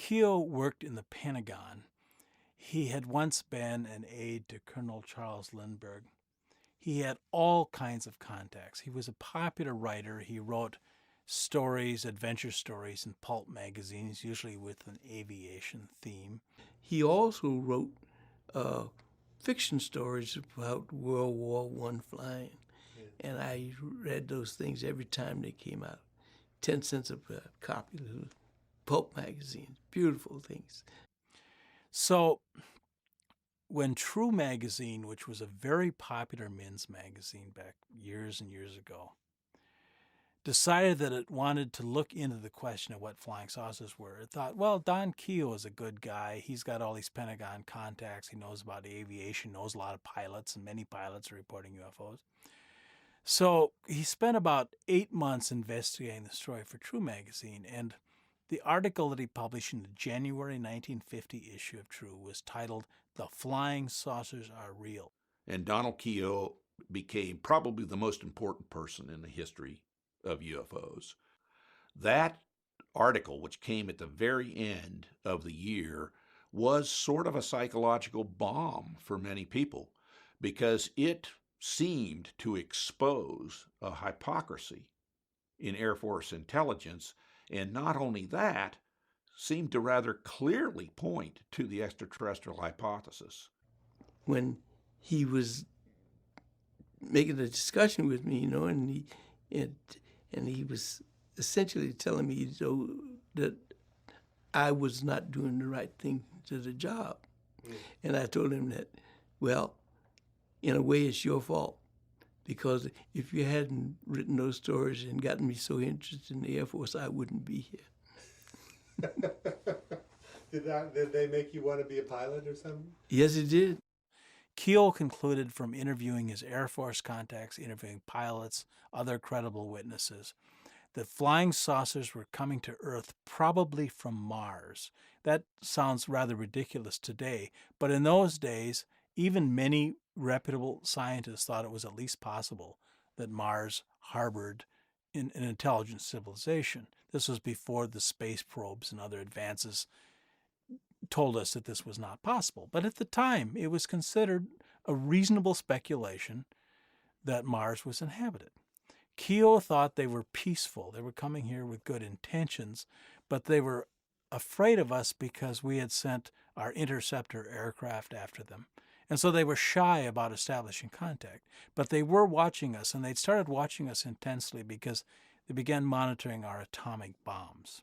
Kehoe worked in the Pentagon. He had once been an aide to Colonel Charles Lindbergh. He had all kinds of contacts. He was a popular writer. He wrote stories, adventure stories in pulp magazines, usually with an aviation theme. He also wrote fiction stories about World War I flying. And I read those things every time they came out. 10 cents a copy of the pulp magazines, beautiful things. So when True magazine, which was a very popular men's magazine back years and years ago, decided that it wanted to look into the question of what flying saucers were, it thought, well, Don Kehoe is a good guy. He's got all these Pentagon contacts. He knows about aviation, knows a lot of pilots, and many pilots are reporting UFOs. So he spent about 8 months investigating the story for True magazine, and the article that he published in the January 1950 issue of True was titled, "The Flying Saucers Are Real." And Donald Kehoe became probably the most important person in the history of UFOs. That article, which came at the very end of the year, was sort of a psychological bomb for many people because it seemed to expose a hypocrisy in Air Force intelligence, and not only that, seemed to rather clearly point to the extraterrestrial hypothesis. When he was making a discussion with me, and he was essentially telling me that I was not doing the right thing to the job. And I told him that, well, in a way it's your fault, because if you hadn't written those stories and gotten me so interested in the Air Force, I wouldn't be here. Did they make you want to be a pilot or something? Yes, it did. Kehoe concluded from interviewing his Air Force contacts, interviewing pilots, other credible witnesses, that flying saucers were coming to Earth probably from Mars. That sounds rather ridiculous today, but in those days, even many reputable scientists thought it was at least possible that Mars harbored an intelligent civilization. This was before the space probes and other advances told us that this was not possible. But at the time, it was considered a reasonable speculation that Mars was inhabited. Kehoe thought they were peaceful. They were coming here with good intentions, but they were afraid of us because we had sent our interceptor aircraft after them. And so they were shy about establishing contact. But they were watching us, and they'd started watching us intensely because they began monitoring our atomic bombs.